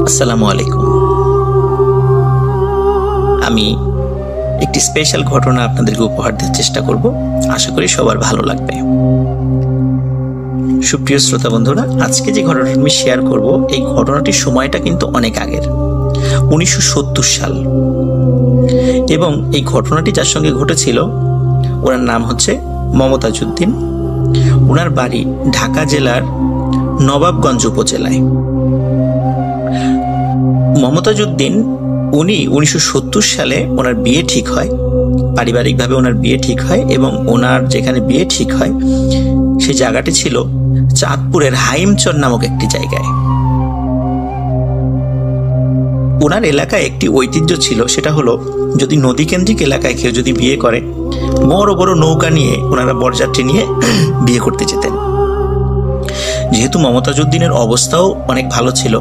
আসসালামু আলাইকুম। আমি একটি স্পেশাল ঘটনা আপনাদেরকে উপহার দেওয়ার চেষ্টা করব। আশা করি সবার ভালো লাগবে। সুপ্রিয় শ্রোতা বন্ধুরা, আজকে যে ঘটনাটি আমি শেয়ার করব, এই ঘটনাটির সময়টা কিন্তু অনেক আগের, 1970 সাল। এবং এই ঘটনাটি যার সঙ্গে ঘটেছিল, ওনার নাম হচ্ছে মমতাজ উদ্দিন। ওনার বাড়ি ঢাকা জেলার নবাবগঞ্জ উপজেলায়। মমতাজ উদ্দিন উনি 1970 সালে ওনার বিয়ে ঠিক হয়, পারিবারিকভাবে ওনার বিয়ে ঠিক হয়, এবং ওনার যেখানে বিয়ে ঠিক হয় সেই জায়গাটি ছিল চাঁদপুরের হাইমচর নামক একটি জায়গায়। ওনার এলাকায় একটি ঐতিহ্য ছিল, সেটা হলো যদি নদীকেন্দ্রিক এলাকায় কেউ যদি বিয়ে করে, বড় বড় নৌকা নিয়ে ওনারা বরযাত্রী নিয়ে বিয়ে করতে যেতেন। যেহেতু মমতাজ উদ্দিনের অবস্থাও অনেক ভালো ছিল,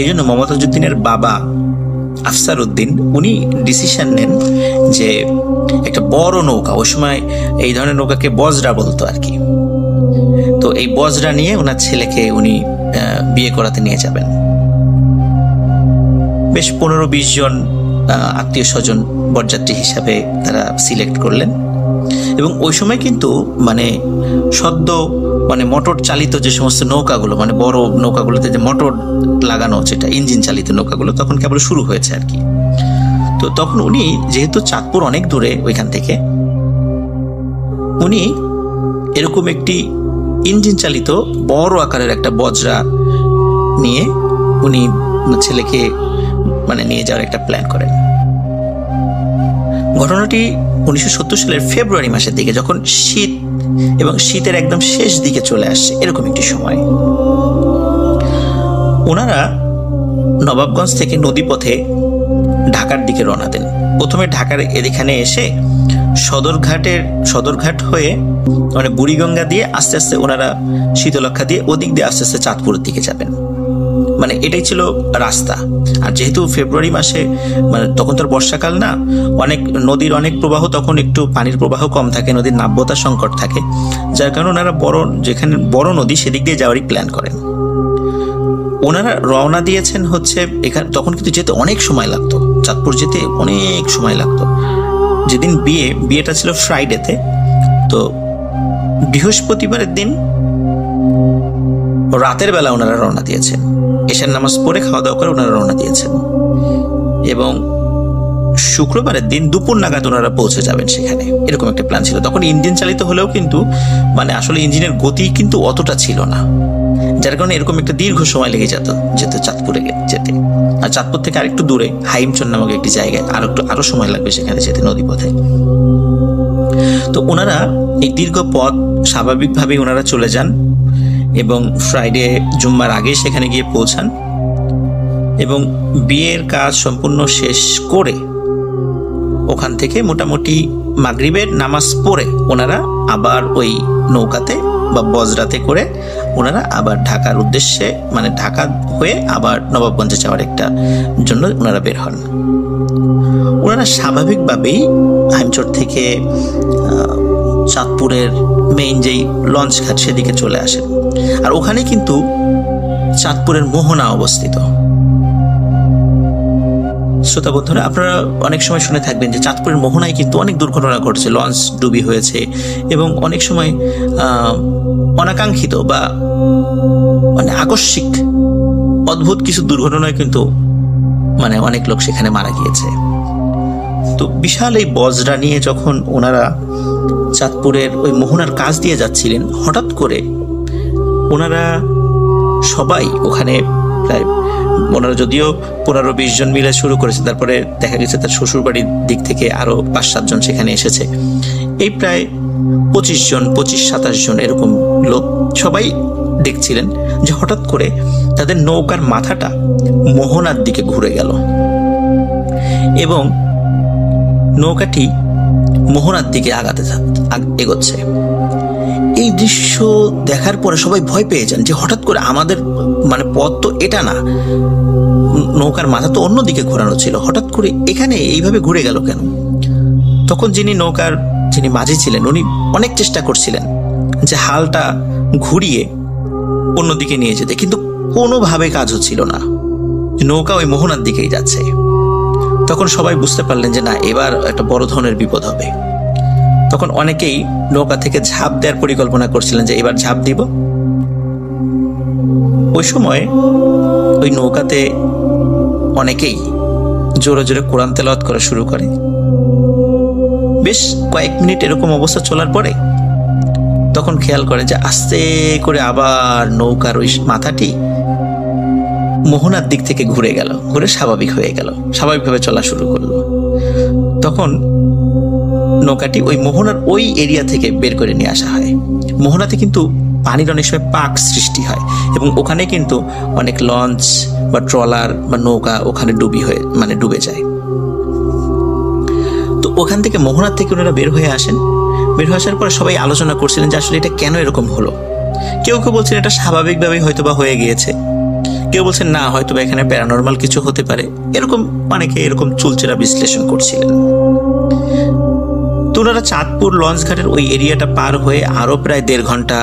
এই জন্য মমতাজ উদ্দিনের বাবা আফসার উদ্দিন উনি ডিসিশন নেন যে একটা বড় নৌকা, ওই সময় এই ধরনের নৌকাকে বজরা বলতো আর কি, তো এই বজরা নিয়ে ওনার ছেলেকে উনি বিয়ে করাতে নিয়ে যাবেন। বেশ 15-20 জন আত্মীয় স্বজন বরযাত্রী হিসাবে তারা সিলেক্ট করলেন। এবং ওই সময় কিন্তু সদ্য মোটর চালিত যে সমস্ত নৌকাগুলো, বড় নৌকাগুলোতে যে মোটর লাগানো, যেটা ইঞ্জিন চালিত নৌকাগুলো তখন কেবল শুরু হয়েছে আর কি। তো তখন উনি, যেহেতু চাঁদপুর অনেক দূরে ওইখান থেকে, উনি এরকম একটি ইঞ্জিন চালিত বড় আকারের একটা বজরা নিয়ে উনি ছেলেকে নিয়ে যাওয়ার একটা প্ল্যান করেন। ঘটনাটি 1970 সালের ফেব্রুয়ারি মাসের দিকে, যখন শীত এবং শীতের একদম শেষ দিকে চলে আসছে, এরকম একটি সময়। ওনারা নবাবগঞ্জ থেকে নদীপথে ঢাকার দিকে রওনা দেন। প্রথমে ঢাকার এখানে এসে সদরঘাট হয়ে বুড়িগঙ্গা দিয়ে আস্তে আস্তে ওনারা শীতলক্ষা দিয়ে ওদিক দিয়ে আস্তে আস্তে চাঁদপুরের দিকে যাবেন। এটাই ছিল রাস্তা। আর যেহেতু ফেব্রুয়ারি মাসে তখন তো বর্ষাকাল না, নদীর অনেক প্রবাহ, তখন একটু পানির প্রবাহ কম থাকে, নদীর নাব্যতা সংকট থাকে, যার কারণে ওনারা যেখানে বড় নদী সেদিক দিয়ে যাওয়ারই প্ল্যান করেন। ওনারা রওনা দিয়েছেন হচ্ছে এখানে, তখন কিন্তু যেতে অনেক সময় লাগতো, চাঁদপুর যেতে অনেক সময় লাগতো। যেদিন বিয়েটা ছিল ফ্রাইডেতে, তো বৃহস্পতিবারের দিন রাতের বেলা ওনারা রওনা দিয়েছেন। এশার নামাজ পড়ে খাওয়া দাওয়া করে ওনারা রওনা দিয়েছেন, এবং শুক্রবারের দিন দুপুর নাগাদ ওনারা পৌঁছে যাবেন সেখানে, এরকম একটা প্ল্যান ছিল। তখন ইঞ্জিন চালিত হলেও কিন্তু আসলে ইঞ্জিনের গতি কিন্তু অতটা ছিল না, যার কারণে এরকম একটা দীর্ঘ সময় লেগে যেত চাঁদপুরে যেতে। আর চাঁদপুর থেকে আরেকটু দূরে হাইমচর নামক একটি জায়গায় আরো সময় লাগবে সেখানে যেতে নদীপথে। তো ওনারা এই দীর্ঘ পথ স্বাভাবিকভাবেই ওনারা চলে যান, এবং ফ্রাইডে জুম্মার আগে সেখানে গিয়ে পৌঁছান, এবং বিয়ের কাজ সম্পূর্ণ শেষ করে ওখান থেকে মোটামুটি মাগরিবের নামাজ পড়ে ওনারা আবার ওই নৌকাতে বা বজরাতে করে ওনারা আবার ঢাকার উদ্দেশ্যে, ঢাকা হয়ে আবার নবাবগঞ্জে যাওয়ার একটা জন্য ওনারা বের হন। ওনারা স্বাভাবিকভাবেই হাইমচর থেকে চাঁদপুরের মেইন যেই লঞ্চ ঘাট সেদিকে চলে আসেন। আর ওখানে কিন্তু চাঁদপুরের মোহনা অবস্থিত। শ্রোতা বন্ধুরা, আপনারা অনেক সময় শুনে থাকবেন যে চাঁদপুরের মোহনায় কিন্তু অনেক দুর্ঘটনা ঘটছে, লঞ্চ ডুবি হয়েছে, এবং অনেক সময় অনাকাঙ্ক্ষিত বা আকস্মিক অদ্ভুত কিছু দুর্ঘটনায় কিন্তু অনেক লোক সেখানে মারা গিয়েছে। তো বিশাল এই বজরা নিয়ে যখন ওনারা চাঁদপুরের ওই মোহনার কাজ দিয়ে যাচ্ছিলেন, হঠাৎ করে ওনারা সবাই ওখানে প্রায়, ওনারা যদিও 15-20 জন মিলে শুরু করেছে, তারপরে দেখা গেছে তার শ্বশুরবাড়ির দিক থেকে আরো 5-7 জন সেখানে এসেছে, এই প্রায় 25-27 জন এরকম লোক সবাই দেখছিলেন যে হঠাৎ করে তাদের নৌকার মাথাটা মোহনার দিকে ঘুরে গেল, এবং নৌকাটি মোহনার দিকে এগোচ্ছে। এই দৃশ্য দেখার পরে সবাই ভয় পেয়ে যান যে হঠাৎ করে আমাদের পথ তো এটা না, নৌকার মাথা তো অন্যদিকে ঘোরানো ছিল, হঠাৎ করে এখানে এইভাবে ঘুরে গেল কেন? তখন যিনি মাঝি ছিলেন, উনি অনেক চেষ্টা করছিলেন যে হালটা ঘুরিয়ে অন্যদিকে নিয়ে যেতে, কিন্তু কোনোভাবে কাজ হচ্ছিল না। নৌকা ওই মোহনার দিকেই যাচ্ছে। তখন সবাই বুঝতে পারলেন যে না, এবার একটা বড় ধরনের বিপদ হবে। তখন অনেকেই নৌকা থেকে ঝাঁপ দেওয়ার পরিকল্পনা করছিলেন যে এবার ঝাঁপ দিব। ওই সময় ওই নৌকাতে অনেকেই জোরে জোরে কোরআন তেলাওয়াত করা শুরু করে। বেশ কয়েক মিনিট এরকম অবস্থা চলার পরে তখন খেয়াল করে যে আস্তে করে আবার নৌকার ওই মাথাটি মোহনার দিক থেকে ঘুরে গেল, ঘুরে স্বাভাবিক হয়ে গেল, স্বাভাবিকভাবে চলা শুরু করলো। তখন নৌকাটি ওই মোহনার ওই এরিয়া থেকে বের করে নিয়ে আসা হয়। মোহনাতে কিন্তু পানির অনেক সময় পাক সৃষ্টি হয় এবং ওখানে কিন্তু অনেক লঞ্চ বা ট্রলার বা নৌকা ওখানে ডুবে যায়। তো ওখান থেকে মোহনার থেকে ওনারা বের হয়ে আসেন। বের হয়ে আসার পরে সবাই আলোচনা করছিলেন যে আসলে এটা কেন এরকম হলো। কেউ কেউ বলছেন এটা স্বাভাবিকভাবেই হয়তোবা হয়ে গিয়েছে, কেউ বলছেন না হয়তোবা এখানে প্যারানর্মাল কিছু হতে পারে। এরকম অনেকে এরকম চুলচেরা বিশ্লেষণ করছিলেন। তো ওনারা চাঁদপুর লঞ্চ ঘাটের ওই এরিয়াটা পার হয়ে আরো প্রায় 1.5 ঘন্টা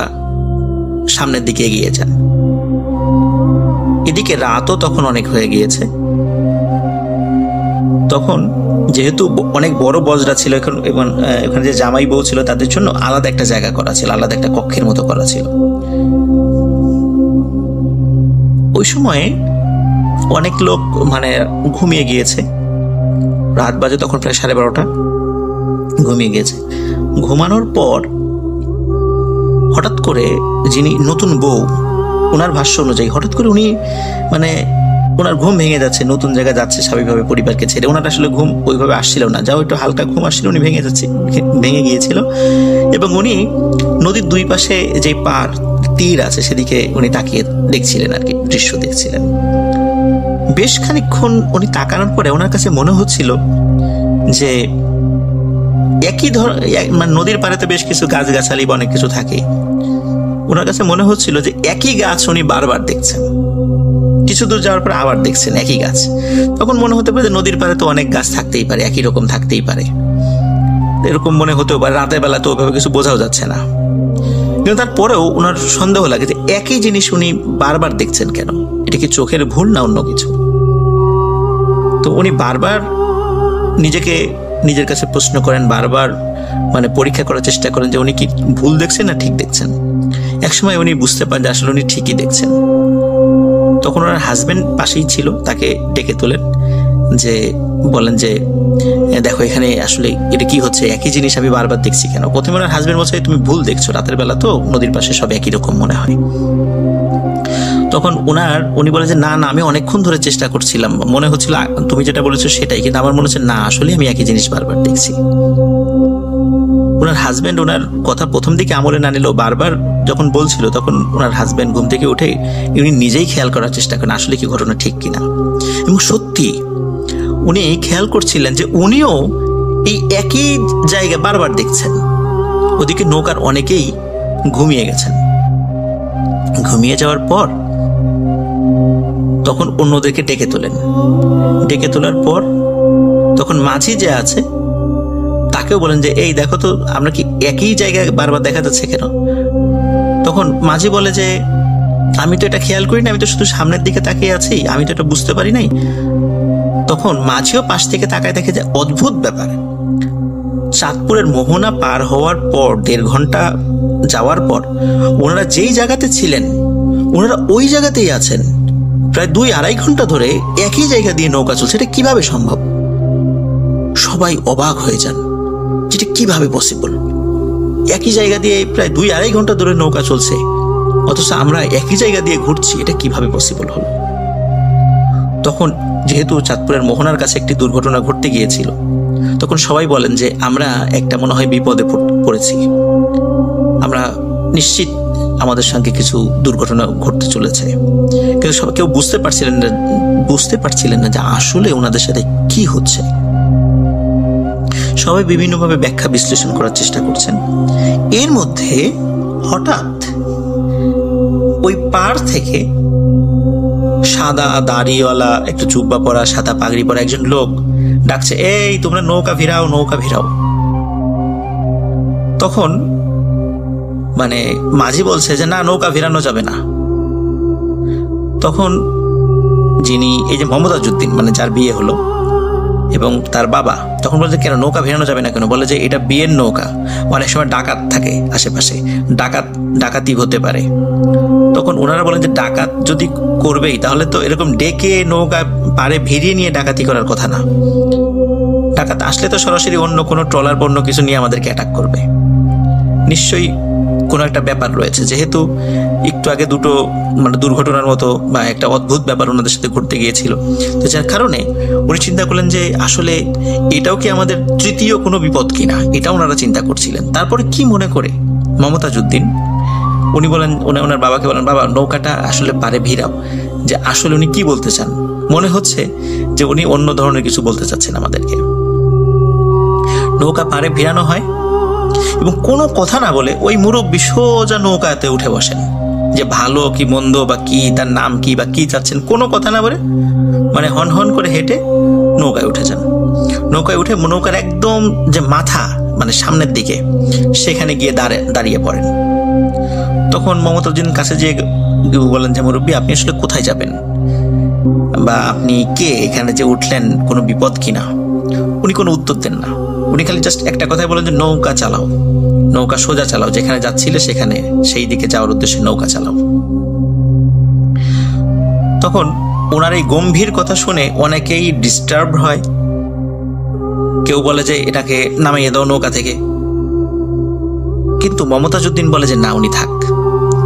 সামনের দিকে এগিয়ে যান। এদিকে রাতও তখন অনেক হয়ে গিয়েছে। তখন যেহেতু অনেক বড় বজরা ছিল এবং এখানে যে জামাই বউ ছিল তাদের জন্য আলাদা একটা জায়গা করা ছিল, আলাদা একটা কক্ষের মতো করা ছিল। ওই সময়ে অনেক লোক ঘুমিয়ে গিয়েছে। রাত বাজে তখন প্রায় 12:30, ঘুমিয়ে গিয়েছে। ঘুমানোর পর হঠাৎ করে যিনি নতুন বউ, ওনার ভাষ্য অনুযায়ী হঠাৎ করে উনি ওনার ঘুম ভেঙে যাচ্ছে, নতুন জায়গায় যাচ্ছে স্বাভাবিকভাবে পরিবারকে ছেড়ে। ওনার আসলে ঘুম ওইভাবে আসছিল না, যাও একটু হালকা ঘুম আসছিল, উনি ভেঙে গিয়েছিল এবং উনি নদীর দুই পাশে যে পার তীর আছে সেদিকে উনি তাকিয়ে দেখছিলেন আর কি, দৃশ্য দেখছিলেন। বেশ খানিকক্ষণ উনি তাকানোর পরে ওনার কাছে মনে হচ্ছিল যে একই নদীর পাড়েতে বেশ কিছু গাছগাছালি বা অনেক কিছু থাকে। ওনার কাছে মনে হচ্ছিল যে একই গাছ উনি বারবার দেখছেন, কিছু দূর যাওয়ার পর আবার দেখছেন একই গাছ। তখন মনে হতে পারে যে নদীর পাড়ে তো অনেক গাছ থাকতেই পারে, একই রকম থাকতেই পারে, এরকম মনে হতেও পারে। রাতের বেলা তো ওইভাবে কিছু বোঝাও যাচ্ছে না। কিন্তু তারপরেও ওনার সন্দেহ লাগে যে একই জিনিস উনি বারবার দেখছেন কেন, এটা কি চোখের ভুল না অন্য কিছু। তো উনি বারবার নিজের কাছে প্রশ্ন করেন, বারবার পরীক্ষা করার চেষ্টা করেন যে উনি কি ভুল দেখছেন না ঠিক দেখছেন। একসময় উনি বুঝতে পারেন যে আসলে উনি ঠিকই দেখছেন। তখন ওনার হাজবেন্ড পাশেই ছিল, তাকে ডেকে তোলেন, বলেন যে দেখো এখানে আসলে এটা কি হচ্ছে, একই জিনিস আমি বারবার দেখছি কেন। প্রথমে ওনার হাজবেন্ড বলছে তুমি ভুল দেখছো, রাতের বেলা তো নদীর পাশে সব একই রকম মনে হয়। তখন উনি বলে যে না আমি অনেকক্ষণ ধরে চেষ্টা করছিলাম, মনে হচ্ছিল তুমি যেটা বলেছো সেটাই, কিন্তু আমার মনে হচ্ছে না আসলে আমি একই জিনিস বারবার দেখছি। ওনার হাজবেন্ড ওনার কথা প্রথম দিকে আমলে না নিলেও বারবার যখন বলছিল তখন ওনার হাজবেন্ড ঘুম থেকে উঠে উনি নিজেই খেয়াল করার চেষ্টা করেন আসলে কি ঘটনা ঠিক কিনা। এবং সত্যি উনি খেয়াল করছিলেন যে উনিও এই একই জায়গা বারবার দেখছেন। ওদিকে নৌকার অনেকেই ঘুমিয়ে গেছেন। ঘুমিয়ে যাওয়ার পর তখন অন্যদেরকে ডেকে তোলার পর তখন মাঝি যে আছে তাকেও বলেন যে এই দেখো তো আমরা কি একই জায়গায় বারবার দেখা যাচ্ছে কেন। তখন মাঝি বলে যে আমি তো এটা খেয়াল করি না, আমি তো শুধু সামনের দিকে তাকিয়ে আছি, আমি তো এটা বুঝতে পারি নাই। তখন মাঝিও পাশ থেকে তাকায় দেখে যে অদ্ভুত ব্যাপার, চাঁদপুরের মোহনা পার হওয়ার পর 1.5 ঘন্টা যাওয়ার পর ওনারা যেই জায়গাতে ছিলেন ওনারা ওই জায়গাতেই আছেন। প্রায় 2-2.5 ঘন্টা ধরে একই জায়গা দিয়ে নৌকা চলছে, এটা কিভাবে সম্ভব। সবাই অবাক হয়ে যান, যেটা কিভাবে পসিবল। একই জায়গা দিয়ে প্রায় 2-2.5 ঘন্টা ধরে নৌকা চলছে, অথচ আমরা একই জায়গা দিয়ে ঘুরছি, এটা কিভাবে পসিবল হলো। তখন যেহেতু চাঁদপুরের মোহনার কাছে একটি দুর্ঘটনা ঘটতে গিয়েছিল, তখন সবাই বলেন যে আমরা একটা মনে হয় বিপদে পড়েছি, আমরা নিশ্চিত আমাদের সঙ্গে কিছু দুর্ঘটনা ঘটতে চলেছে। কিন্তু কেউ বুঝতে পারছিলেন না যে আসলে ওনাদের সাথে কি হচ্ছে। সবাই বিভিন্নভাবে ব্যাখ্যা বিশ্লেষণ করার চেষ্টা করছেন। এর মধ্যে হঠাৎ ওই পার থেকে সাদা দাড়িওয়ালা, একটু জুব্বা পরা, সাদা পাগড়ি পরা একজন লোক ডাকছে, এই তোমরা নৌকা ভিড়াও। তখন মাঝি বলছে যে না, নৌকা ভিড়ানো যাবে না। তখন যিনি এই যে মমতাজউদ্দিন মানে যার বিয়ে হলো এবং তার বাবা তখন বলে যে কেন নৌকা ভেড়ানো যাবে না কেন, বলে যে এটা বিয়ের নৌকা, অনেক সময় ডাকাত থাকে আশেপাশে, ডাকাতি হতে পারে। তখন ওনারা বলেন যে ডাকাত যদি করবেই তাহলে তো এরকম ডেকে নৌকা পাড়ে ভিড়িয়ে নিয়ে ডাকাতি করার কথা না, ডাকাত আসলে তো সরাসরি অন্য কোনো ট্রলার বন্য কিছু নিয়ে আমাদেরকে অ্যাটাক করবে, নিশ্চয়ই কোনো একটা ব্যাপার রয়েছে। যেহেতু একটু আগে দুটো মানে দুর্ঘটনার মতো বা একটা অদ্ভুত ব্যাপার ওনাদের সাথে ঘটতে গিয়েছিল, তো যার কারণে উনি চিন্তা করলেন যে আসলে এটাও কি আমাদের তৃতীয় কোনো বিপদ কিনা, এটা ওনারা চিন্তা করছিলেন। তারপরে কি মনে করে মমতাজউদ্দিন উনি বলেন, ওনার বাবাকে বলেন, বাবা নৌকাটা আসলে পারে ভিড়াও। যে আসলে উনি কি বলতে চান, মনে হচ্ছে যে উনি অন্য ধরনের কিছু বলতে চাচ্ছেন আমাদেরকে। নৌকা পারে ভিড়ানো হয় এবং কোনো কথা না বলে ওই মুরব্বি সোজা নৌকাতে উঠে বসেন, যে ভালো কি মন্দ বা কি তার নাম কি বা কি চাচ্ছেন কোনো কথা না বলে মানে হন হন করে হেঁটে নৌকায় উঠে যান। নৌকায় উঠে নৌকার একদম যে মাথা মানে সামনের দিকে সেখানে গিয়ে দাঁড়িয়ে পড়েন। তখন মমতাজউদ্দিন কাছে যে বলেন যে মুরব্বি আপনি আসলে কোথায় যাবেন বা আপনি কে, এখানে যে উঠলেন কোনো বিপদ কিনা। উনি কোনো উত্তর দেন না, উনি খালি জাস্ট একটা কথাই বলেন যে নৌকা চালাও, নৌকা সোজা চালাও, যেখানে যাচ্ছিলে সেখানে সেই দিকে যাওয়ার উদ্দেশ্যে নৌকা চালাও। তখন ওনার এই গম্ভীর কথা শুনে অনেকেই ডিস্টার্ব হয়, কেউ বলে যে এটাকে নামিয়ে দাও নৌকা থেকে, কিন্তু মমতাজউদ্দিন বলে যে না উনি থাক।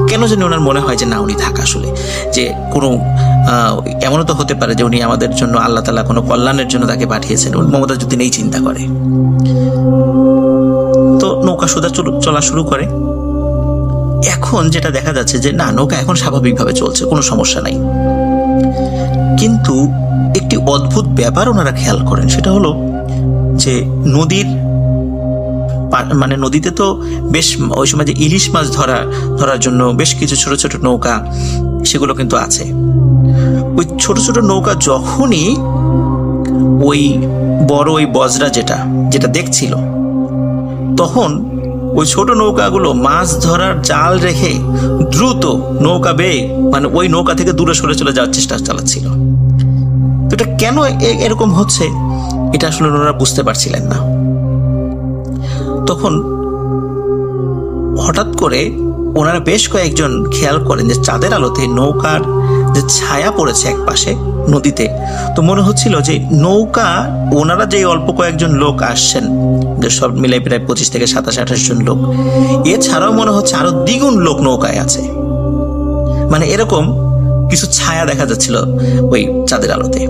কেন জানি ওনার মনে হয় যে না উনি থাক, আসলে যে কোনো এমনও তো হতে পারে যে উনি আমাদের জন্য আল্লাহ তাআলা কোনো কল্যাণের জন্য তাকে পাঠিয়েছেন, মমতাজউদ্দিন এই চিন্তা করে। তো নৌকা সোজা চলা শুরু করে। এখন যেটা দেখা যাচ্ছে যে না নৌকা এখন স্বাভাবিকভাবে চলছে, কোনো সমস্যা নাই, কিন্তু একটি অদ্ভুত ব্যাপার ওনারা খেয়াল করেন, সেটা হলো যে মানে নদীতে তো বেশ ওই সময় যে ইলিশ মাছ ধরার জন্য বেশ কিছু ছোট ছোট নৌকা সেগুলো কিন্তু আছে। ওই ছোট ছোট নৌকা যখনই ওই বড় ওই বজরা যেটা দেখছিল, তখন ওই ছোট নৌকাগুলো মাছ ধরার জাল রেখে দ্রুত নৌকা বেয়ে মানে ওই নৌকা থেকে দূরে সরে চলে যাওয়ার চেষ্টা চালাচ্ছিল। তো এটা কেন এরকম হচ্ছে এটা আসলে ওনারা বুঝতে পারছিলেন না। তখন হঠাৎ করে ওনারা বেশ কয়েকজন খেয়াল করেন যে চাঁদের আলোতে নৌকার যে ছায়া পড়েছে এক পাশে নদীতে, তো মনে হচ্ছিল যে নৌকা ওনারা যে অল্প কয়েকজন লোক আসছেন, যে সব মিলাই প্রায় 25 থেকে 27-28 জন লোক, এছাড়াও মনে হচ্ছে আরো দ্বিগুণ লোক নৌকায় আছে, মানে এরকম কিছু ছায়া দেখা যাচ্ছিল ওই চাঁদের আলোতে।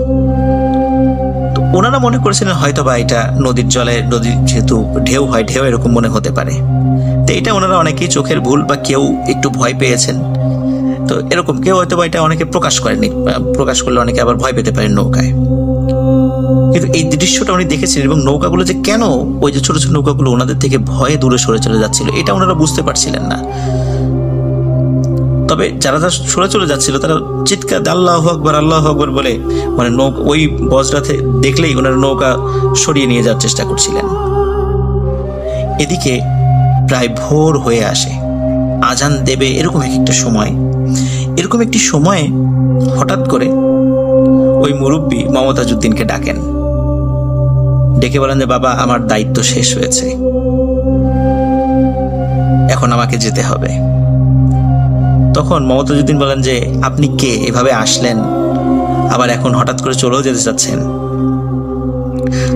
তো ওনারা মনে করেছিলেন হয়তো বা এটা নদীর যেহেতু ঢেউ হয়, ঢেউ এরকম মনে হতে পারে। তো এটা ওনারা অনেকেই চোখের ভুল বা কেউ একটু ভয় পেয়েছেন, তো এরকম কেউ হয়তো বা এটা অনেকে প্রকাশ করেনি, প্রকাশ করলে অনেকে আবার ভয় পেতে পারেন নৌকায়। কিন্তু এই দৃশ্যটা উনি দেখেছেন এবং নৌকাগুলো যে কেন ওই যে ছোট ছোট নৌকাগুলো ওনাদের থেকে ভয়ে দূরে সরে চলে যাচ্ছিল এটা ওনারা বুঝতে পারছিলেন না। তবে যারা সরে চলে যাচ্ছিল তারা চিৎকার আল্লাহু আকবার আল্লাহু আকবার বলে মানে ওই বজরাতে দেখলেই ওনারা নৌকা সরিয়ে নিয়ে যাওয়ার চেষ্টা করছিলেন। এদিকে প্রায় ভোর হয়ে আসে, আজান দেবে এরকম একটি সময়ে হঠাৎ করে ওই মুরব্বী মমতাজউদ্দিনকে ডাকেন, ডেকে বলেন যে বাবা আমার দায়িত্ব শেষ হয়েছে, এখন আমাকে যেতে হবে। তখন মমতাজউদ্দিন বলেন যে আপনি কে, এভাবে আসলেন আবার এখন হঠাৎ করে চলেও যেতে চাচ্ছেন?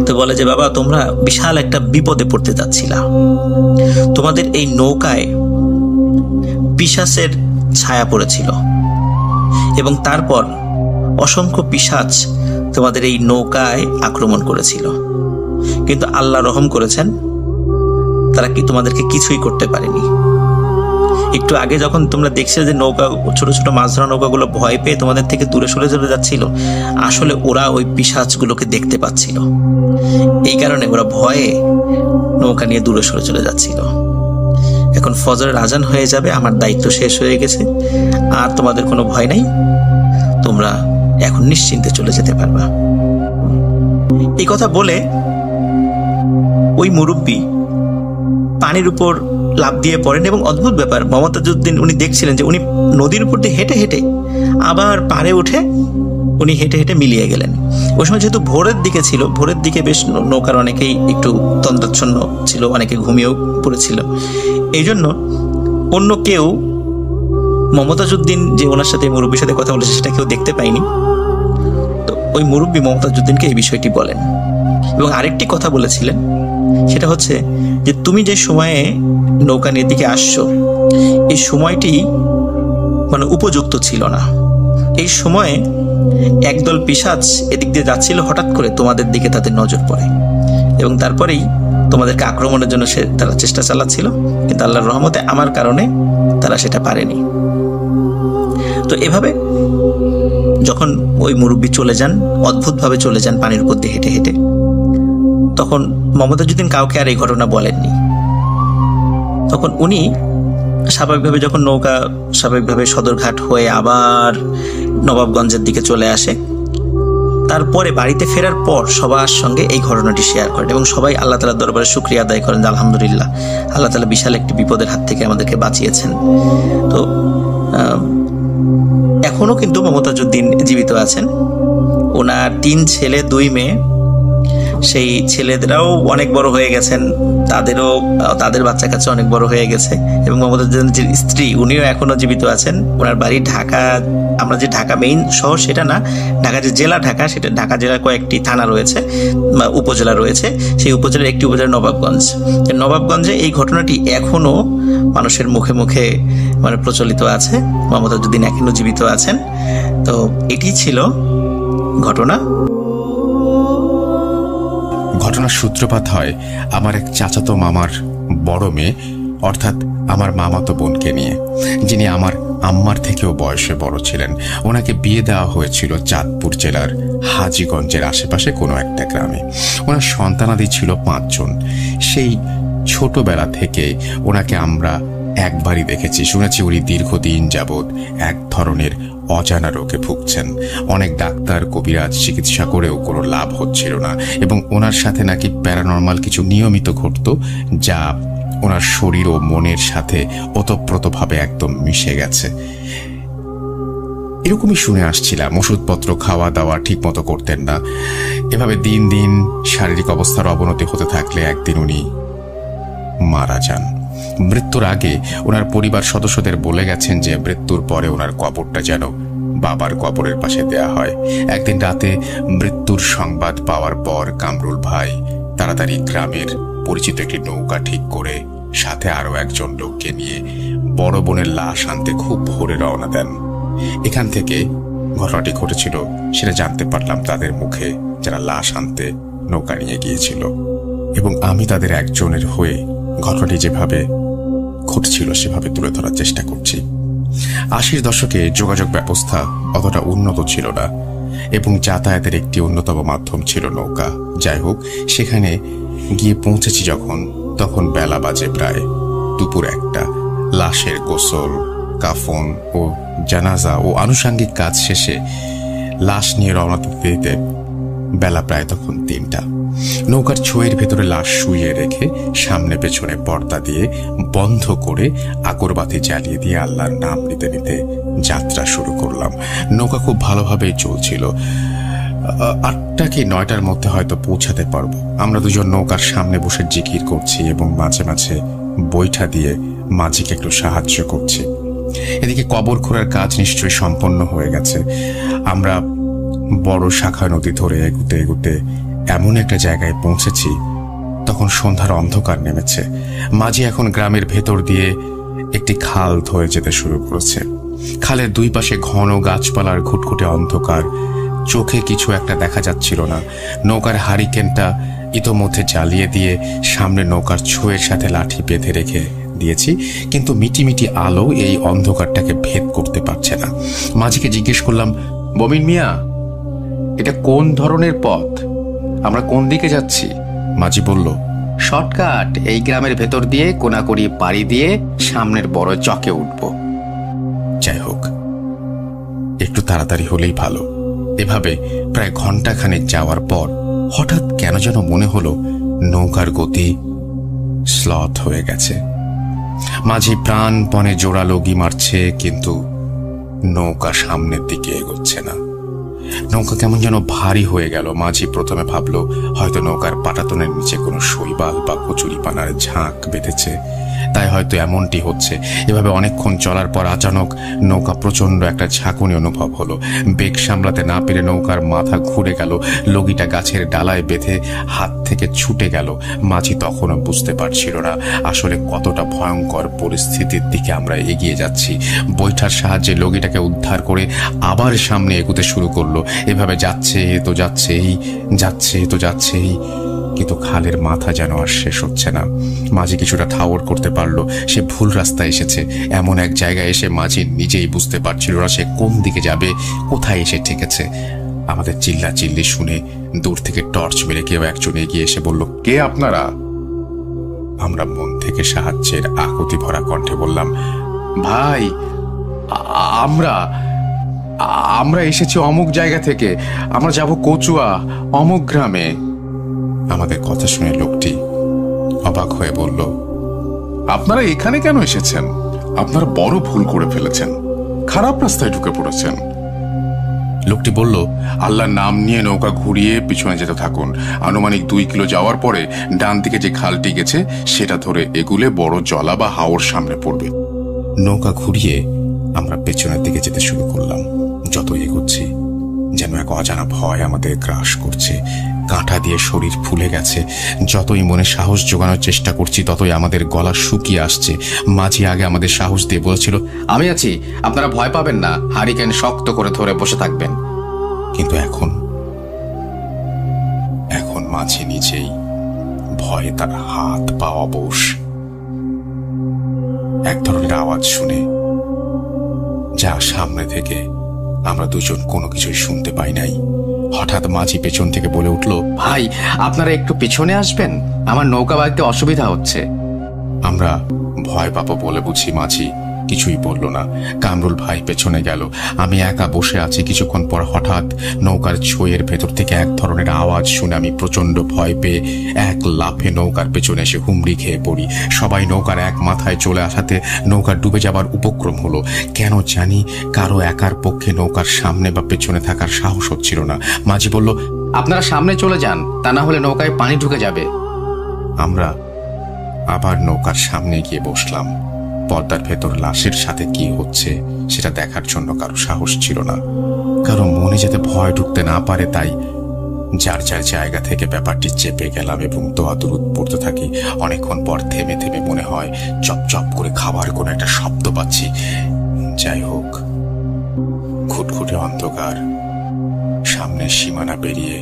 তো বলে যে বাবা তোমরা বিশাল একটা বিপদে পড়তে যাচ্ছিলা, তোমাদের এই নৌকায় পিশাচের ছায়া পড়েছিল এবং তারপর অসংখ্য পিশাচ তোমাদের এই নৌকায় আক্রমণ করেছিল, কিন্তু আল্লাহ রহম করেছেন, তারা তোমাদেরকে কিছুই করতে পারেনি। একটু আগে যখন তোমরা দেখছিলে যে নৌকা ছোট ছোট মাছ ধরা নৌকাগুলো ভয় পেয়ে তোমাদের থেকে দূরে সরে চলে যাচ্ছিল, আসলে ওরা ওই পিশাচগুলোকে দেখতে পাচ্ছিল, এই কারণে ওরা ভয়ে নৌকা নিয়ে দূরে সরে চলে যাচ্ছিল। এখন ফজরের আজান হয়ে যাবে, আমার দায়িত্ব শেষ হয়ে গেছে, আর তোমাদের কোনো ভয় নাই, তোমরা এখন নিশ্চিন্তে চলে যেতে পারবা। এই কথা বলে ওই মুরব্বী পানির উপর লাফ দিয়ে পড়েন এবং অদ্ভুত ব্যাপার, মমতাজউদ্দিন উনি দেখছিলেন যে উনি নদীর উপর দিয়ে হেঁটে হেঁটে আবার পাড়ে উঠে উনি হেঁটে হেঁটে মিলিয়ে গেলেন। ওই সময় যেহেতু ভোরের দিকে ছিল, ভোরের দিকে বেশ নৌকার অনেকেই একটু তন্দ্রাচ্ছন্ন ছিল, অনেকে ঘুমিয়েও পড়েছিল। এই জন্য অন্য কেউ মমতাজউদ্দিন যে ওনার সাথে মুরব্বীর সাথে কথা বলেছে সেটা কেউ দেখতে পায়নি। তো ওই মুরব্বী মমতাজউদ্দিনকে এই বিষয়টি বলেন এবং আরেকটি কথা বলেছিলেন, সেটা হচ্ছে যে তুমি যে সময়ে নৌকা নিয়ে দিকে আসছো এই সময়টি মানে উপযুক্ত ছিল না। এই সময়ে একদল পিশাচ এদিক দিয়ে যাচ্ছিল, হঠাৎ করে তোমাদের দিকে তাদের নজর পড়ে এবং তারপরেই তোমাদেরকে আক্রমণের জন্য তারা চেষ্টা চালাচ্ছিল, কিন্তু আল্লাহর রহমতে আমার কারণে তারা সেটা পারেনি। তো এভাবে যখন ওই মুরব্বী চলে যান, অদ্ভুতভাবে চলে যান পানির উপর দিয়ে হেঁটে হেঁটে, তখন মমতাজউদ্দিন কাউকে আর এই ঘটনা বলেননি। তখন উনি স্বাভাবিকভাবে যখন নৌকা স্বাভাবিকভাবে সদরঘাট হয়ে আবার নবাবগঞ্জের দিকে চলে আসে, তারপরে বাড়িতে ফেরার পর সবার সঙ্গে এই ঘটনাটি শেয়ার করেন এবং সবাই আল্লাহ তাআলার দরবারে শুকরিয়া আদায় করেন যে আলহামদুলিল্লাহ, আল্লাহ তাআলা বিশাল একটি বিপদের হাত থেকে আমাদেরকে বাঁচিয়েছেন। তো এখনো কিন্তু মমতাজউদ্দিন জীবিত আছেন। ওনার 3 ছেলে 2 মেয়ে, সেই ছেলেদেরাও অনেক বড় হয়ে গেছেন, তাদের বাচ্চা কাচ্চা অনেক বড় হয়ে গেছে এবং মমতাজউদ্দিনের যে স্ত্রী উনিও এখনো জীবিত আছেন। ওনার বাড়ি ঢাকা, আমরা যে ঢাকা মেইন শহর সেটা না, ঢাকা যে জেলা ঢাকা, সেটা ঢাকা জেলার কয়েকটি থানা রয়েছে বা উপজেলা রয়েছে, সেই উপজেলার একটি উপজেলা নবাবগঞ্জ। নবাবগঞ্জে এই ঘটনাটি এখনো মানুষের মুখে মুখে মানে প্রচলিত আছে, মমতাজউদ্দিন এখনো জীবিত আছেন। তো এটি ছিল ঘটনার সূত্রপাত হয় আমার এক চাচাতো মামার বড় মেয়ে, অর্থাৎ আমার মামাতো বোনকে নিয়ে, যিনি আমার আম্মার থেকেও বয়সে বড় ছিলেন। ওনাকে বিয়ে দেওয়া হয়েছিল চাঁদপুর জেলার হাজীগঞ্জের আশেপাশে কোনো একটা গ্রামে। ওনার সন্তানাদি ছিল 5 জন। সেই ছোটবেলা থেকে ওনাকে আমরা একবারই দেখেছি। শুনেছি উনি দীর্ঘদিন যাবৎ এক ধরনের অজানা রোগে ভুগছেন। অনেক ডাক্তার কবিরাজ চিকিৎসা করেও কোনো লাভ হচ্ছিল না এবং ওনার সাথে নাকি প্যারানর্মাল কিছু নিয়মিত ঘটত, যা ওনার শরীর ও মনের সাথে ওতপ্রোতভাবে একদম মিশে গেছে। এরকমই শুনে আসছিলাম। ওষুধপত্র খাওয়া দাওয়া ঠিক মতো করতেন না। এভাবে দিন দিন শারীরিক অবস্থার অবনতি হতে থাকলে একদিন উনি মারা যান। মৃত্যুর আগে ওনার পরিবার সদস্যদের বলে গেছেন যে মৃত্যুর পরে ওনার কবরটা যেন বাবার কবরের পাশে দেয়া হয়। একদিন রাতে মৃত্যুর সংবাদ পাওয়ার পর কামরুল ভাই তাড়াতাড়ি গ্রামের পরিচিত একটি নৌকা ঠিক করে সাথে আরো একজন লোককে নিয়ে বড় বোনের লাশ আনতে খুব ভোরে রওনা দেন। এখান থেকে ঘটনাটি ঘটেছিল সেটা জানতে পারলাম তাদের মুখে, যারা লাশ আনতে নৌকা নিয়ে গিয়েছিল, এবং আমি তাদের একজনের হয়ে ঘটনাটি যেভাবে ঘটছিল সেভাবে তুলে ধরার চেষ্টা করছি। 80-র দশকে যোগাযোগ ব্যবস্থা অতটা উন্নত ছিল না এবং যাতায়াতের একটি অন্যতম মাধ্যম ছিল নৌকা। যাই হোক, সেখানে গিয়ে পৌঁছেছি যখন, তখন বেলা বাজে প্রায় দুপুর 1টা। লাশের গোসল, কাফন ও জানাজা ও আনুষঙ্গিক কাজ শেষে লাশ নিয়ে রওনা দিতে বেলা প্রায় তখন 3টা। নৌকার ছোঁয়ের ভেতরে লাশ শুইয়ে রেখে সামনে পেছনে পর্দা দিয়ে বন্ধ করে আগরবাতি জ্বালিয়ে দিয়ে আল্লাহর নাম নিতে নিতে যাত্রা শুরু করলাম। নৌকা খুব ভালোভাবেই চলছিল। 8টা কি 9টার মধ্যে হয়তো পৌঁছাতে পারবো। আমরা দুজন নৌকার সামনে বসে জিকির করছি এবং মাঝে মাঝে বৈঠা দিয়ে মাঝিকে একটু সাহায্য করছি। এদিকে কবর খোঁড়ার কাজ নিশ্চয়ই সম্পন্ন হয়ে গেছে। আমরা বড় শাখা নদী ধরে এগুতে এগুতে এমন একটা জায়গায় পৌঁছেছি, তখন সন্ধ্যার অন্ধকার নেমেছে। মাঝি এখন গ্রামের ভেতর দিয়ে একটি খাল ধরে যেতে শুরু করেছে। খালের 2 পাশে ঘন গাছপালার ঘুটঘুটে অন্ধকার, চোখে কিছু একটা দেখা যাচ্ছিল না। নৌকার হারিকেনটা ইতোমধ্যে জ্বালিয়ে দিয়ে সামনে নৌকার ছোঁয়ের সাথে লাঠি বেঁধে রেখে দিয়েছি, কিন্তু মিটিমিটি আলো এই অন্ধকারটাকে ভেদ করতে পারছে না। মাঝিকে জিজ্ঞেস করলাম, বমিন মিয়া, এটা কোন ধরনের পথ? আমরা কোন দিকে যাচ্ছি? মাঝি বলল, শর্টকাট, এই গ্রামের ভেতর দিয়ে কোনাকুড়ি পাড়ি দিয়ে সামনের বড় চকে উঠব। যাই হোক, একটু তাড়াতাড়ি হলেই ভালো। এভাবে প্রায় ঘন্টাখানেক যাওয়ার পর হঠাৎ কেন যেন মনে হলো নৌকার গতি স্লথ হয়ে গেছে। মাঝি প্রাণপণে জোড়ালো গি মারছে, কিন্তু নৌকা সামনের দিকে এগোচ্ছে না। নৌকা কেমন যেন ভারী হয়ে গেল। মাঝি প্রথমে ভাবলো হয়তো নৌকার পাটাতনের নিচে কোনো শৈবাল বা কচুরি পানার ঝাঁক বেঁধেছে, তাই হয়তো এমনটি হচ্ছে। এভাবে অনেকক্ষণ চলার পর আচানক নৌকা প্রচন্ড একটা ঝাঁকুনি অনুভব হলো। বেগ সামলাতে না পেরে নৌকার মাথা ঘুরে গেল, লগিটা গাছের ডালায় বেঁধে হাত থেকে ছুটে গেল। মাঝি তখনও বুঝতে পারছিল না আসলে কতটা ভয়ঙ্কর পরিস্থিতির দিকে আমরা এগিয়ে যাচ্ছি। বৈঠার সাহায্যে লগিটাকে উদ্ধার করে আবার সামনে এগুতে শুরু করলো। এভাবে যাচ্ছে তো যাচ্ছেই, যাচ্ছে তো যাচ্ছেই, কিন্তু খালের মাথা যেন আর শেষ হচ্ছে না। মাঝি কিছুটা ঠাওর করতে পারলো সে ভুল রাস্তায় এসেছে। এমন এক জায়গায় এসে মাঝি নিজেই বুঝতে পারছিল না সে কোন দিকে যাবে, কোথায় এসে ঠেকেছে। আমাদের চিল্লা চিল্লি শুনে দূর থেকে টর্চ মেরে কেউ একজন এগিয়ে এসে বলল, কে আপনারা? আমরা মন থেকে সাহায্যের আকুতি ভরা কণ্ঠে বললাম, ভাই আমরা আমরা এসেছি অমুক জায়গা থেকে, আমরা যাব কচুয়া অমুক গ্রামে। আমাদের কথা শুনে লোকটি অবাক হয়ে বলল, আপনারা এখানে কেন এসেছেন? আপনারা বড় ভুল করে ফেলেছেন, খারাপ রাস্তায় ঢুকে পড়েছেন। লোকটি বলল, আল্লাহর নাম নিয়ে নৌকা ঘুরিয়ে পিছনে যেতে থাকুন। আনুমানিক 2 কিলো যাওয়ার পরে ডান দিকে যে খালটি গেছে সেটা ধরে এগুলে বড় জলা বা হাওর সামনে পড়বে। নৌকা ঘুরিয়ে আমরা পেছনের দিকে যেতে শুরু করলাম। যত এগোচ্ছি যেন এক অজানা ভয় আমাদের গ্রাস করছে। কাঁটা দিয়ে শরীর ফুলে গেছে। যতই মনে সাহস জোগানোর চেষ্টা করছি ততই আমাদের গলা শুকিয়ে আসছে। মাঝি আগে আমাদের সাহস দিয়ে বলেছিল, আমি আছি, আপনারা ভয় পাবেন না, হারিকেন শক্ত করে ধরে বসে থাকবেন। কিন্তু এখন মাঝি নিজেই ভয়ে তার হাত পা অবশ। এক ধরনের আওয়াজ শুনে যা সামনে থেকে আমরা দুজন কোনো কিছুই শুনতে পাই নাই। হঠাৎ মাঝি পেছন থেকে বলে উঠল, ভাই আপনারা একটু পিছনে আসবেন, আমার নৌকা বাইতে অসুবিধা হচ্ছে। আমরা ভয় পাবো বলে বুঝি মাঝি কিছুই বলল না। কামরুল ভাই পেছনে গেল, আমি একা বসে আছি। কিছুক্ষণ পর হঠাৎ নৌকার ছইয়ের ভেতর থেকে এক ধরনের আওয়াজ শুনে আমি প্রচন্ড ভয় পেয়ে এক লাফে নৌকার পেছনে এসে হুমড়ি খেয়ে পড়ি। সবাই নৌকার এক মাথায় চলে আসাতে নৌকা ডুবে যাবার উপক্রম হলো। কেন জানি কারো একার পক্ষে নৌকার সামনে বা পেছনে থাকার সাহস হচ্ছিল না। মাঝি বলল, আপনারা সামনে চলে যান, তা না হলে নৌকায় পানি ঢুকে যাবে। আমরা আবার নৌকার সামনে গিয়ে বসলাম। পর্দার ভেতর লাশের সাথে কি হচ্ছে সেটা দেখার জন্য কারো সাহস ছিল না। কারো মনে যাতে ভয় ঢুকতে না পারে তাই যার যার জায়গা থেকে ব্যাপারটি চেপে গেলাম এবং দোয়া দরুদ পড়তে থাকি। অনেকক্ষণ পর থেমে থেমে মনে হয় চপ চপ করে খাবার কোনো একটা শব্দ পাচ্ছি। যাই হোক, ঘুটঘুটে অন্ধকার, সামনের সীমানা পেরিয়ে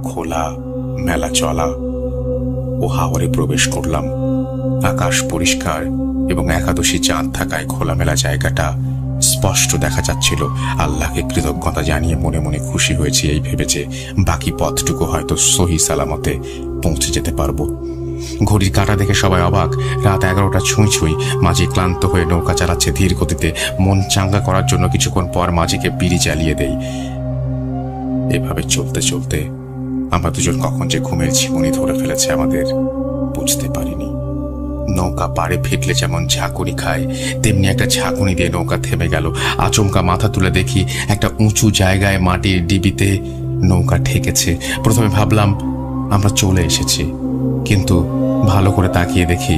খোলা মেলা চলা ও হাওরে প্রবেশ করলাম। আকাশ পরিষ্কার এবং একাদশী চাঁদ থাকায় খোলামেলা জায়গাটা স্পষ্ট দেখা যাচ্ছিল। আল্লাহকে কৃতজ্ঞতা জানিয়ে মনে মনে খুশি হয়েছি এই ভেবেছে বাকি পথটুকু হয়তো সহি সালামতে পৌঁছে যেতে পারবো। ঘড়ির কাঁটা দেখে সবাই অবাক। রাত 11টা ছুঁই ছুঁই। মাঝি ক্লান্ত হয়ে নৌকা চালাচ্ছে ধীর গতিতে। মন চাঙ্গা করার জন্য কিছুক্ষণ পর মাঝিকে বিড়ি জ্বালিয়ে দেই। এভাবে চলতে চলতে আমরা দুজন কখন যে ঘুমের ঝিমুনি ধরে ফেলেছে আমাদের বুঝতে পারিনি। নৌকা পাড়ে ফিরলে যেমন ঝাঁকুনি খায় তেমনি একটা ঝাঁকুনি দিয়ে নৌকা থেমে গেল। আচমকা মাথা তুলে দেখি একটা উঁচু জায়গায় মাটির ডিবিতে নৌকা ঠেকেছে। প্রথমে ভাবলাম আমরা চলে এসেছি, কিন্তু ভালো করে তাকিয়ে দেখি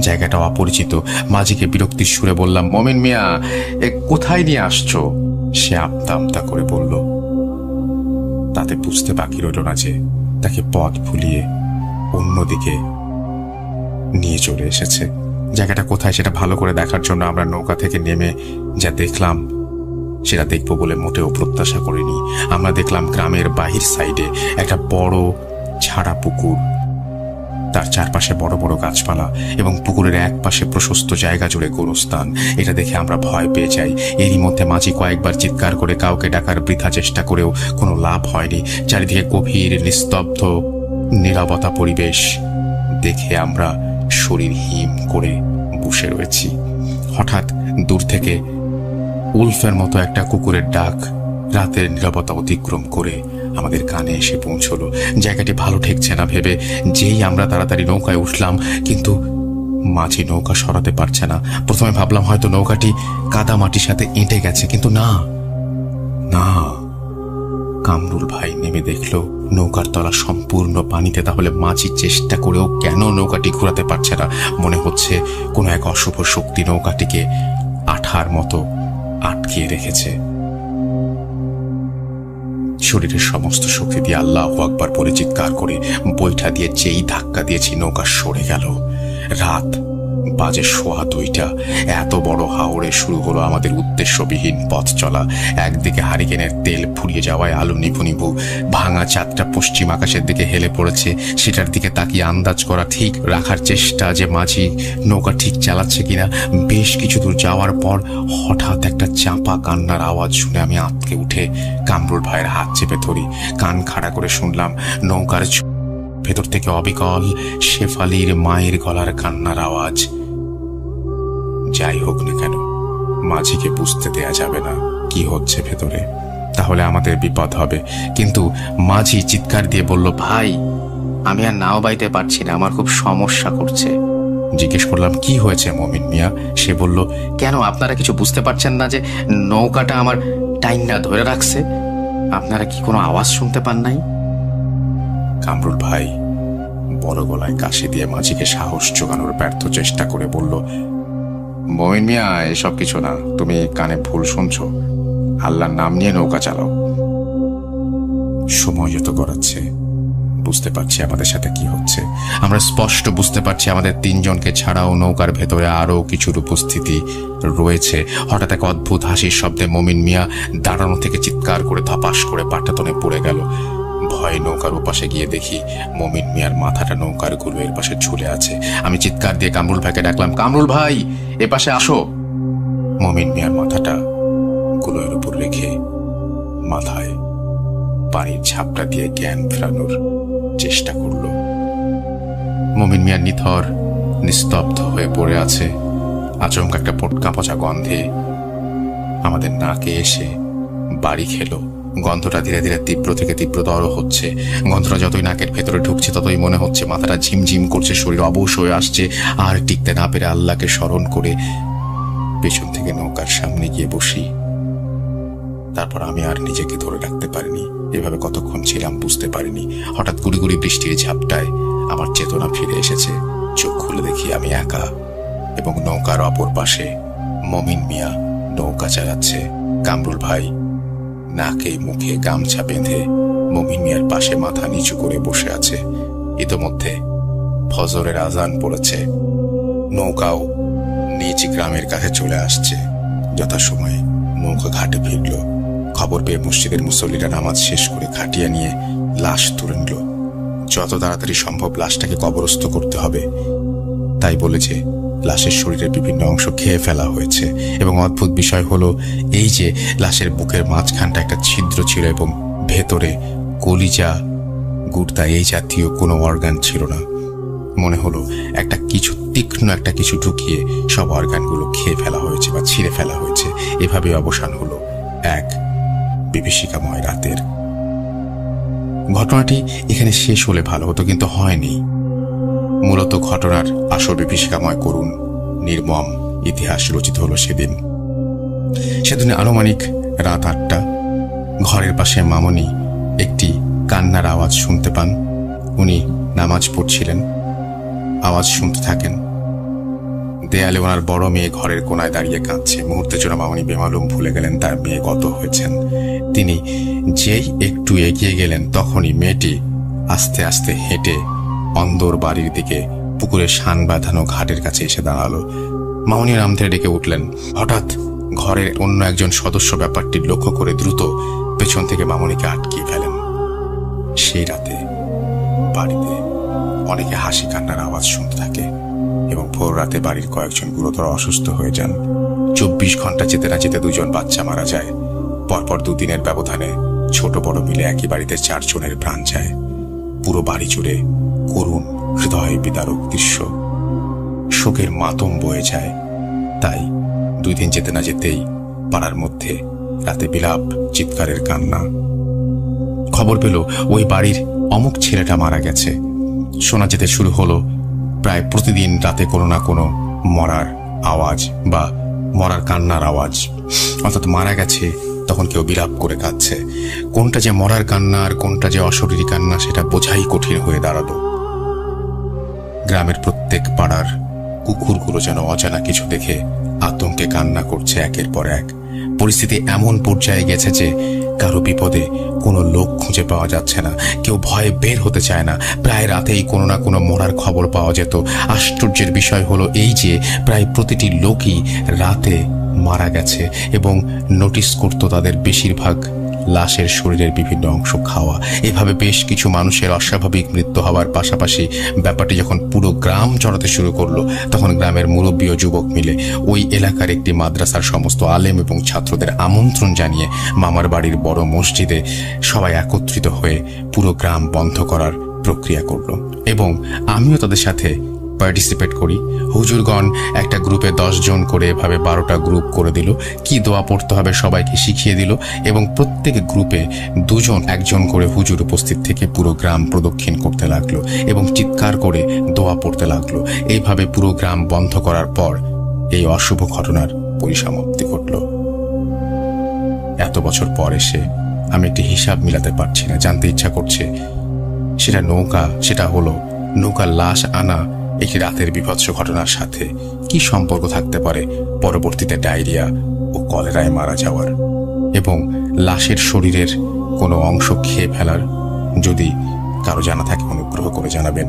জায়গাটা অপরিচিত। মাঝিকে বিরক্তির সুরে বললাম, মোমেন মিয়া, এ কোথায় নিয়ে আসছো? সে আমতা আমতা করে বলল। তাতে বুঝতে বাকি রইল না যে তাকে পথ ভুলিয়ে অন্যদিকে নিয়ে চলে এসেছে। জায়গাটা কোথায় সেটা ভালো করে দেখার জন্য আমরা নৌকা থেকে নেমে যা দেখলাম সেটা দেখবো বলে মোটেও প্রত্যাশা করিনি। আমরা দেখলাম গ্রামের বাহির সাইডে একটা বড় ছাড়া পুকুর, তার চারপাশে বড় বড় গাছপালা এবং পুকুরের এক পাশে প্রশস্ত জায়গা জুড়ে গোরস্থান। এটা দেখে আমরা ভয় পেয়ে যাই। এরই মধ্যে মাঝি কয়েকবার চিৎকার করে কাউকে ডাকার বৃথা চেষ্টা করেও কোনো লাভ হয়নি। চারিদিকে গভীর নিস্তব্ধ নীরবতা পরিবেশ দেখে আমরা শরীর হিম করে বসে রয়েছি। হঠাৎ দূর থেকে উলফের মতো একটা কুকুরের ডাক রাতের নীরবতা অতিক্রম করে আমাদের কানে এসে পৌঁছলো। জায়গাটি ভালো ঠেকছে না ভেবে যেই আমরা তাড়াতাড়ি নৌকায় উঠলাম, কিন্তু মাঝি নৌকা সরাতে পারছে না। প্রথমে ভাবলাম হয়তো নৌকাটি কাদা মাটির সাথে এঁটে গেছে, কিন্তু না না, কামরুল ভাই নেমে দেখল নৌকার তলা সম্পূর্ণ পানিতে। তাহলে মাঝি চেষ্টা করেও কেন নৌকাটি ঘোরাতে পারছে না? মনে হচ্ছে কোনো এক অশুভ শক্তি নৌকাটিকে আঠার মতো আটকিয়ে রেখেছে। শরীরের সমস্ত শক্তি দিয়ে আল্লাহু আকবার বলে চিৎকার করে বৈঠা দিয়ে যেই ধাক্কা দিয়েছি নৌকা সরে গেল। রাত বাজে 1:15। এত বড় হাওড়ে শুরু হলো আমাদের উদ্দেশ্যবিহীন পথ চলা। একদিকে হারিকেনের তেল ফুরিয়ে যাওয়ায় আলো নিভু নিভু, ভাঙা চাঁদটা পশ্চিম আকাশের দিকে হেলে পড়েছে। সেটার দিকে তাকিয়ে আন্দাজ করা, ঠিক রাখার চেষ্টা যে মাঝি নৌকা ঠিক চালাচ্ছে কিনা। বেশ কিছু দূর যাওয়ার পর হঠাৎ একটা চাপা কান্নার আওয়াজ শুনে আমি আঁতকে উঠে কামরুল ভাইয়ের হাত চেপে ধরি। কান খাড়া করে শুনলাম নৌকার ভেতর থেকে অবিকল শেফালির মায়ের গলার কান্নার আওয়াজ। যাই হোক না কেন, মাঝিকে বুঝতে দেয়া যাবে না কি হচ্ছে ভেতরে, তাহলে আমাদের বিপদ হবে। কিন্তু মাঝি চিৎকার দিয়ে বলল, ভাই, আমি আর নাও বাইতে পারছি না, আমার খুব সমস্যা করছে। জিজ্ঞেস করলাম, কি হয়েছে মমিন মিয়া? সে বলল, কেন আপনারা কিছু বুঝতে পারছেন না যে নৌকাটা আমার টাইনটা ধরে রাখছে? আপনারা কি কোনো আওয়াজ শুনতে পান নাই? কামরুল ভাই বড় গলায় কাশি দিয়ে মাঝিকে সাহস জোগানোর ব্যর্থ চেষ্টা করে বলল, মমিন মিয়া, এসব কিছু না, তুমি কানে ভুল শুনছো। আল্লাহর নাম নিয়ে নৌকা চালাও। সময় যত গড়াচ্ছে বুঝতে পারছি আমাদের সাথে কি হচ্ছে। আমরা স্পষ্ট বুঝতে পারছি আমাদের তিনজনকে ছাড়াও নৌকার ভেতরে আরো কিছুর উপস্থিতি রয়েছে। হঠাৎ এক অদ্ভুত হাসির শব্দে মমিন মিয়া দাঁড়ানো থেকে চিৎকার করে ধপাস করে পাটাতনে পড়ে গেল। ভয়ে নৌকার ওপাশে গিয়ে দেখি মমিন মিয়ার মাথাটা নৌকার গুলোয়ের পাশে ঝুলে আছে। আমি চিৎকার দিয়ে কামরুল ভাইকে ডাকলাম, কামরুল ভাই, এ পাশে আসো। মমিন মিয়ার মাথাটা গুলোয়ের উপর রেখে মাথায় পানির ঝাপটা দিয়ে জ্ঞান ফেরানোর চেষ্টা করল। মমিন মিয়া নিথর নিস্তব্ধ হয়ে পড়ে আছে। আচমকা একটা পটকা পচা গন্ধে আমাদের নাকে এসে বাড়ি খেলো। গন্ধটা ধীরে ধীরে তীব্র থেকে তীব্রতর হচ্ছে। গন্ধটা যতই নাকের ভেতরে ঢুকছে ততই মনে হচ্ছে মাথাটা ঝিমঝিম করছে, শরীর অবশ হয়ে আসছে। আর টিকতে না পেরে আল্লাহকে স্মরণ করে পেছন থেকে নৌকার সামনে গিয়ে বসি। তারপর আমি আর নিজেকে ধরে রাখতে পারিনি। এভাবে কতক্ষণ ছিলাম বুঝতে পারিনি। হঠাৎ গুড়ি গুড়ি বৃষ্টির ঝাপটায় আমার চেতনা ফিরে এসেছে। চোখ খুলে দেখি আমি একা, এবং নৌকার অপর পাশে মমিন মিয়া নৌকা চালাচ্ছে। কামরুল ভাই নাকে মুখে গামছা বেঁধে মমিন মিয়ার পাশে মাথা নিচু করে বসে আছে। ইতোমধ্যে ফজরের আজান পড়েছে। নৌকাও নিজ গ্রামের কাছে চলে আসছে। যথাসময়ে নৌকা ঘাটে ফিরল। খবর পেয়ে মসজিদের মুসল্লিরা নামাজ শেষ করে খাটিয়া নিয়ে লাশ তুলে নিল। যত তাড়াতাড়ি সম্ভব লাশটাকে কবরস্থ করতে হবে তাই বলেছে। লাশের শরীরের বিভিন্ন অংশ খেয়ে ফেলা হয়েছে, এবং অদ্ভুত বিষয় হলো এই যে লাশের বুকের মাঝখানটা একটা ছিদ্র ছিল এবং ভেতরে কলিজা, গুর্দা এই জাতীয় কোনো অর্গান ছিল না। মনে হলো একটা কিছু তীক্ষ্ণ একটা কিছু ঢুকিয়ে সব অর্গানগুলো খেয়ে ফেলা হয়েছে বা ছিঁড়ে ফেলা হয়েছে। এভাবে অবসান হলো এক বিভীষিকাময় রাতের। ঘটনাটি এখানে শেষ হলে ভালো হতো, কিন্তু হয়নি। মূলত ঘটনার আসল বিভীষিকাময় করুণ নির্মম ইতিহাস রচিত হলো সেদিন। সেদিন আনুমানিক রাত 8টা। ঘরের পাশে মামনি একটি কান্নার আওয়াজ শুনতে পান। উনি নামাজ পড়ছিলেন, আওয়াজ শুনতে থাকেন। দেয়ালে ওনার বড় মেয়ে ঘরের কোনায় দাঁড়িয়ে কাঁদছে। মুহূর্তের জন্য মামনি বেমালুম ভুলে গেলেন তার মেয়ে কত হয়েছেন। তিনি যেই একটু এগিয়ে গেলেন তখনই মেয়েটি আস্তে আস্তে হেঁটে অন্দর বাড়ির দিকে পুকুরের শান বাঁধানো ঘাটের কাছে এসে দাঁড়ালো। মামনি নাম ধরে ডেকে উঠলেন। হঠাৎ ঘরের অন্য একজন সদস্য ব্যাপারটি লক্ষ্য করে দ্রুত পেছন থেকে মামনিকে আটকিয়ে ফেলেন। সেই রাতে বাড়িতে অনেকে হাসি কান্নার আওয়াজ শুনতে থাকে, এবং ভোর রাতে বাড়ির কয়েকজন গুরুতর অসুস্থ হয়ে যান। 24 ঘন্টা যেতে না যেতে 2 জন বাচ্চা মারা যায়। পরপর 2 দিনের ব্যবধানে ছোট বড় মিলে একই বাড়িতে 4 জনের প্রাণ যায়। পুরো বাড়ি জুড়ে করুণ হৃদয় বিদারক দৃশ্য, শোকের মাতম বয়ে যায়। তাই 2 দিন যেতে না যেতেই পাড়ার মধ্যে রাতে বিলাপ, চিৎকারের কান্না। খবর পেল ওই বাড়ির অমুক ছেলেটা মারা গেছে। শোনা যেতে শুরু হলো প্রায় প্রতিদিন রাতে কোনো না কোনো মরার আওয়াজ বা মরার কান্নার আওয়াজ। অর্থাৎ মারা গেছে তখন কেউ বিলাপ করে কাঁদছে। কোনটা যে মরার কান্না আর কোনটা যে অশরীরী কান্না সেটা বোঝাই কঠিন হয়ে দাঁড়ালো। গ্রামের প্রত্যেক পাড়ার কুকুরগুলো যেন অজানা কিছু দেখে আতঙ্কে কান্না করছে একের পর এক। পরিস্থিতি এমন পর্যায়ে গেছে যে কারো বিপদে কোনো লোক খুঁজে পাওয়া যাচ্ছে না, কেউ ভয়ে বের হতে চায় না। প্রায় রাতেই কোনো না কোনো মরার খবর পাওয়া যেত। আশ্চর্যের বিষয় হলো এই যে প্রায় প্রতিটি লোকই রাতে মারা গেছে এবং নোটিশ করত তাদের বেশিরভাগ লাশের শরীরের বিভিন্ন অংশ খাওয়া। এভাবে বেশ কিছু মানুষের অস্বাভাবিক মৃত্যু হওয়ার পাশাপাশি ব্যাপারটি যখন পুরো গ্রাম চড়াতে শুরু করলো, তখন গ্রামের মুরব্বী ও যুবক মিলে ওই এলাকার একটি মাদ্রাসার সমস্ত আলেম এবং ছাত্রদের আমন্ত্রণ জানিয়ে মামার বাড়ির বড় মসজিদে সবাই একত্রিত হয়ে পুরো গ্রাম বন্ধ করার প্রক্রিয়া করলো এবং আমিও তাদের সাথে পার্টিসিপেট করি। হুজুরগণ একটা গ্রুপে 10 জন করে এভাবে 12টা গ্রুপ করে দিল। কি দোয়া পড়তে হবে সবাইকে শিখিয়ে দিল এবং প্রত্যেক গ্রুপে 2 জন 1 জন করে হুজুর উপস্থিত থেকে পুরো গ্রাম প্রদক্ষিণ করতে লাগলো এবং চিৎকার করে দোয়া পড়তে লাগলো। এইভাবে পুরো গ্রাম বন্ধ করার পর এই অশুভ ঘটনার পরিসমাপ্তি ঘটল। এত বছর পর এসে আমি একটি হিসাব মিলাতে পারছি না, জানতে ইচ্ছা করছে সেটা হলো নৌকার লাশ আনা একটি রাতের বিভৎস ঘটনার সাথে কি সম্পর্ক থাকতে পারে পরবর্তীতে ডায়রিয়া ও কলেরায় মারা যাওয়ার এবং লাশের শরীরের কোনো অংশ খেয়ে ফেলার। যদি কারো জানা থাকে অনুগ্রহ করে জানাবেন।